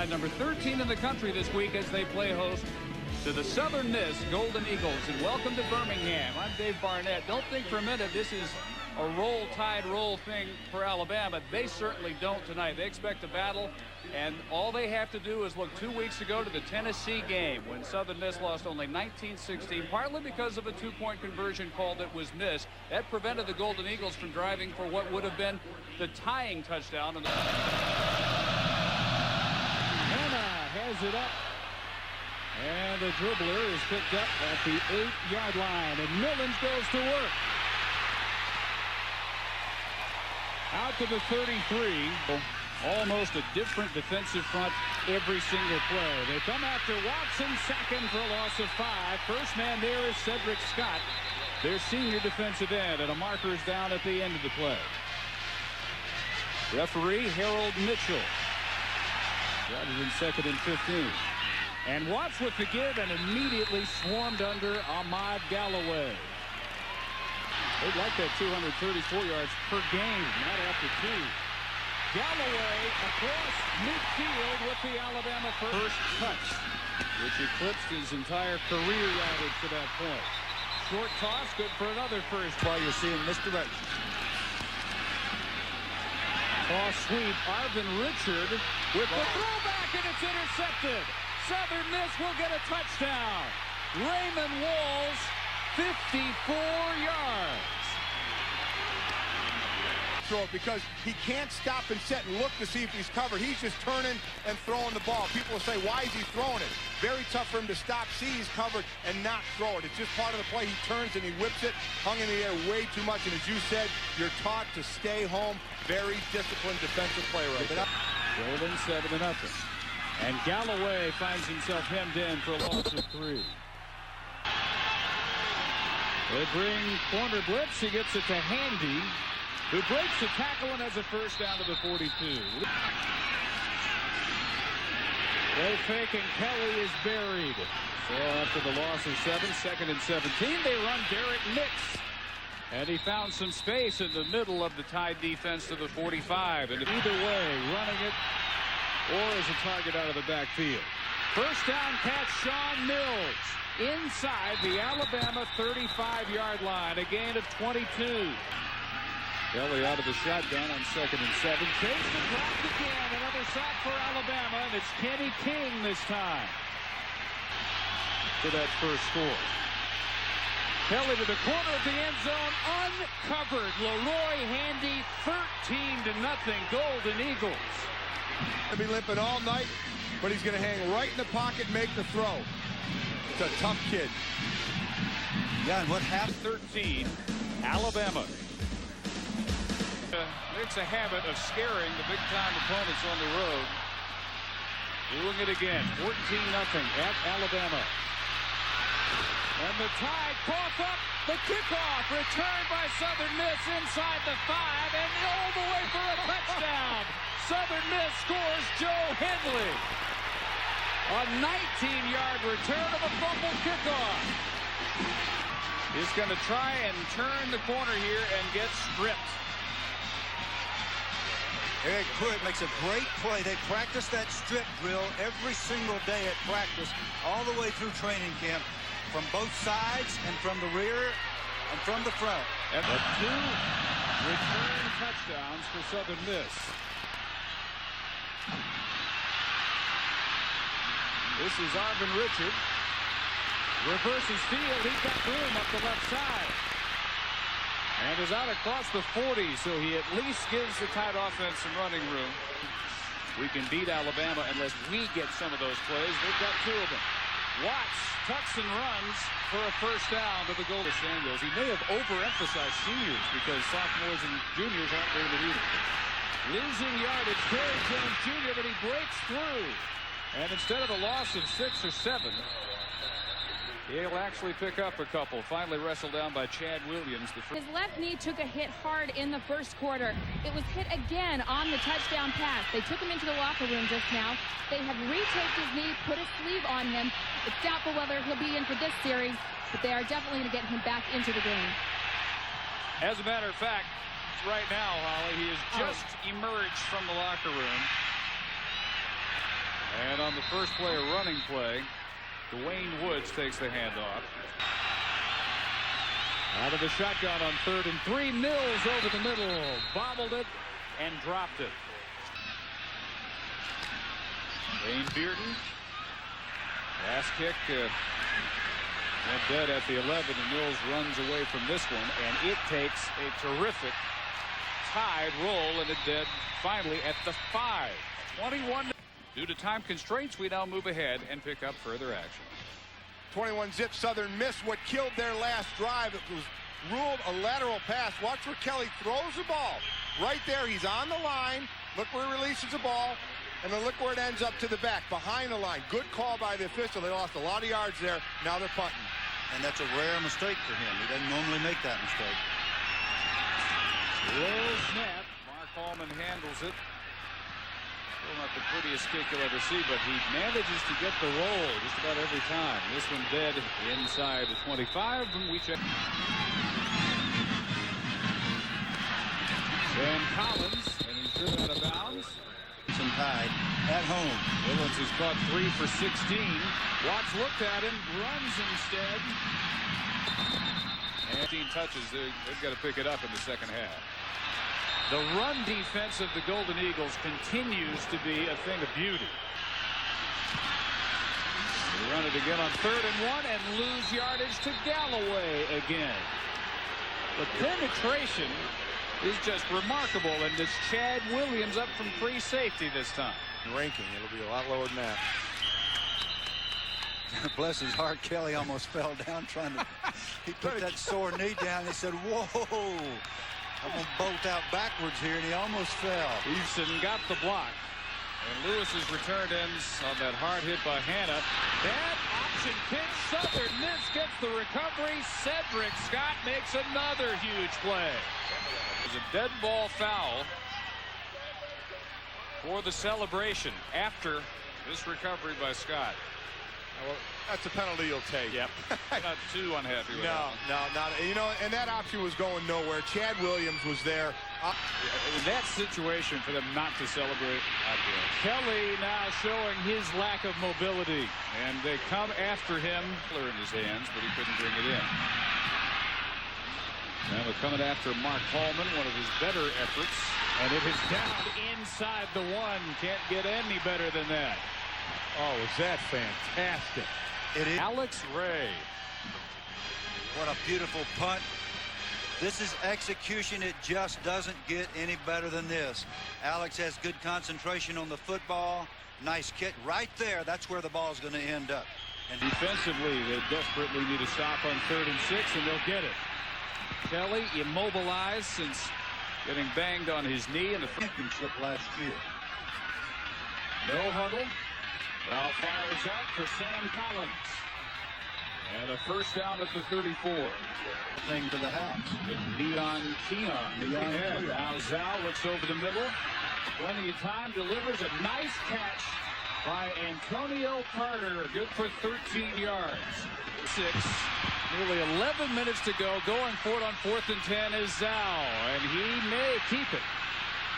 side, number 13 in the country this week as they play host to the Southern Miss Golden Eagles. And welcome to Birmingham. I'm Dave Barnett. Don't think for a minute this is a roll tide roll thing for Alabama. They certainly don't tonight. They expect a battle, and all they have to do is look 2 weeks ago to the Tennessee game when Southern Miss lost only 19-16, partly because of a two-point conversion call that was missed. That prevented the Golden Eagles from driving for what would have been the tying touchdown. Hanna has it up, and the dribbler is picked up at the 8-yard line, and Millens goes to work. Out to the 33. Almost a different defensive front every single play. They come after Watson, second for a loss of 5. First man there is Cedric Scott, their senior defensive end, and a marker is down at the end of the play. Referee Harold Mitchell. Rather than 2nd and 15. And Watts with the give and immediately swarmed under Ahmad Galloway. They'd like that 234 yards per game, not after 2. Galloway across midfield with the Alabama first touch, which eclipsed his entire career yardage to that point. Short toss, good for another first. While you're seeing misdirection. Toss sweep, Arvin Richard with the throwback, and it's intercepted. Southern Miss will get a touchdown. Raymond Walls, 54 yards. Because he can't stop and set and look to see if he's covered. He's just turning and throwing the ball. People will say, why is he throwing it? Very tough for him to stop, see he's covered, and not throw it. It's just part of the play. He turns and he whips it, hung in the air way too much. And as you said, you're taught to stay home. Very disciplined defensive play right there. Golden 7-0. And Galloway finds himself hemmed in for a loss of 3. They bring corner blitz. He gets it to Handy, who breaks the tackle and has a first down to the 42. They fake and Kelly is buried. So after the loss of 7, 2nd and 17, they run Derek Nix. And he found some space in the middle of the Tide defense to the 45. And either way, running it or as a target out of the backfield. First down catch, Sean Mills inside the Alabama 35-yard line. A gain of 22. Kelly out of the shotgun on 2nd and 7. Chase and dropped again. Another sack for Alabama, and it's Kenny King this time for that first score. Kelly to the corner of the end zone, uncovered. Leroy Handy, 13-0. Golden Eagles. He'll be limping all night, but he's going to hang right in the pocket and make the throw. It's a tough kid. Yeah, and what happened? 13, Alabama. Makes a habit of scaring the big-time opponents on the road. Doing it again, 14-0 at Alabama. And the Tide cough up the kickoff, returned by Southern Miss inside the 5, and all the way for a touchdown. Southern Miss scores Joe Henley. A 19-yard return of a fumble kickoff. He's going to try and turn the corner here and get stripped. Eric Pruitt makes a great play. They practice that strip drill every single day at practice, all the way through training camp, from both sides and from the rear and from the front. And the 2 return touchdowns for Southern Miss. This is Arvin Richard. Reverses field. He's got room up the left side. And is out across the 40, so he at least gives the Tide offense some running room. We can beat Alabama unless we get some of those plays. They've got 2 of them. Watts tucks and runs for a first down to the goal to Samuels. He may have overemphasized seniors because sophomores and juniors aren't doing it either. Losing yardage, Terry Jones Jr., but he breaks through. And instead of a loss of 6 or 7, he'll actually pick up a couple. Finally wrestled down by Chad Williams. His left knee took a hit hard in the first quarter. It was hit again on the touchdown pass. They took him into the locker room just now. They have retaped his knee, put a sleeve on him. It's doubtful whether he'll be in for this series, but they are definitely going to get him back into the game. As a matter of fact, right now, Holly, he has just emerged from the locker room. And on the first play, a running play, Dwayne Woods takes the handoff. Out of the shotgun on 3rd and 3. Mills over the middle, bobbled it and dropped it. Wayne Bearden, pass kick went dead at the 11, and Mills runs away from this one, and it takes a terrific tide roll, and it dead finally at the 5. 21. Due to time constraints, we now move ahead and pick up further action. 21 zip. Southern missed what killed their last drive. It was ruled a lateral pass. Watch where Kelly throws the ball. Right there, he's on the line. Look where he releases the ball. And then look where it ends up to the back, behind the line. Good call by the official. They lost a lot of yards there. Now they're punting. And that's a rare mistake for him. He doesn't normally make that mistake. Low snap. Mark Hallman handles it. Still not the prettiest kick you'll ever see, but he manages to get the roll just about every time. This one dead inside the 25, and we check. Sam Collins, and he's driven out of bounds. Some Tide at home. Williams has caught 3 for 16. Watts looked at him, runs instead. And 15 touches. They've got to pick it up in the second half. The run defense of the Golden Eagles continues to be a thing of beauty. They run it again on 3rd and 1 and lose yardage to Galloway again. The penetration is just remarkable, and it's Chad Williams up from free safety this time. Ranking, it'll be a lot lower than that. Bless his heart, Kelly almost fell down trying to. He put that sore knee down. He said, "Whoa, I'm gonna bolt out backwards here," and he almost fell. Easton got the block, and Lewis's return ends on that hard hit by Hanna. Bad option pitch. Southern Miss gets the recovery. Cedric Scott makes another huge play. It was a dead ball foul for the celebration after this recovery by Scott. Well, that's a penalty you'll take. Yep. Not too unhappy with that. No, not. You know, and that option was going nowhere. Chad Williams was there. In that situation, for them not to celebrate, Kelly now showing his lack of mobility, and they come after him. In his hands, but he couldn't bring it in. Now they're coming after Mark Hallman, one of his better efforts, and it is down inside the 1. Can't get any better than that. Oh, was that fantastic? It is. Alex Ray. What a beautiful punt. This is execution. It just doesn't get any better than this. Alex has good concentration on the football. Nice kick right there. That's where the ball is going to end up. And defensively, they desperately need a stop on 3rd and 6, and they'll get it. Kelly immobilized since getting banged on his knee in the championship last year. No huddle. Now fires out for Sam Collins. And a first down at the 34. Thing to the house. Leon Keon. Now Zal looks over the middle. Plenty of time. Delivers a nice catch by Antonio Carter. Good for 13 yards. 6. Nearly 11 minutes to go. Going for it on 4th and 10 is Zal. And he may keep it.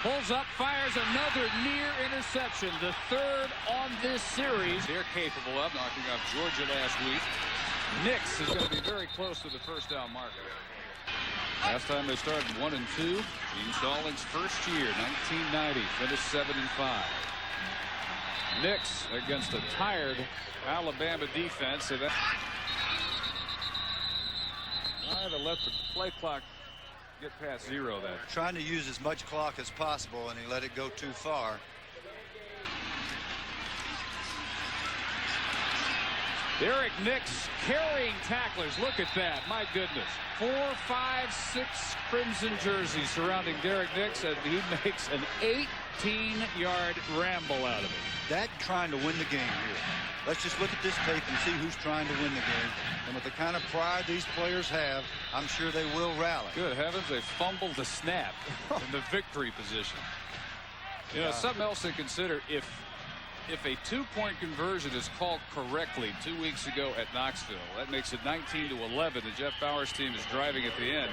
Pulls up, fires another near interception. The 3rd on this series. They're capable of knocking off Georgia last week. Nix is going to be very close to the first down marker. Last time they started 1 and 2. Gene Stallings' first year, 1990, finished 7 and 5. Nix against a tired Alabama defense. So that trying to let the play clock get past 0 there. Trying to use as much clock as possible, and he let it go too far. Derek Nix carrying tacklers. Look at that. My goodness. 4, 5, 6 crimson jerseys surrounding Derek Nix, and he makes an 18-yard ramble out of it. That trying to win the game here. Let's just look at this tape and see who's trying to win the game. And with the kind of pride these players have, I'm sure they will rally. Good heavens, they fumbled the snap in the victory position. You know, something else to consider, if a 2-point conversion is called correctly 2 weeks ago at Knoxville, that makes it 19-11, and Jeff Bower's team is driving at the end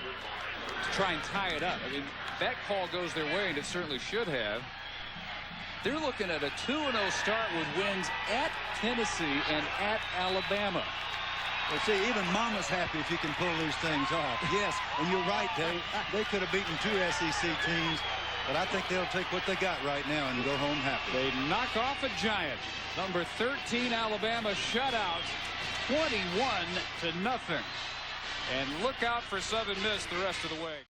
to try and tie it up. I mean, that call goes their way, and it certainly should have. They're looking at a 2-0 start with wins at Tennessee and at Alabama. Well, see, even Mama's happy if you can pull these things off. Yes, and you're right, Dave. They could have beaten 2 SEC teams, but I think they'll take what they got right now and go home happy. They knock off a giant. Number 13 Alabama shutout, 21-0. And look out for Southern Miss the rest of the way.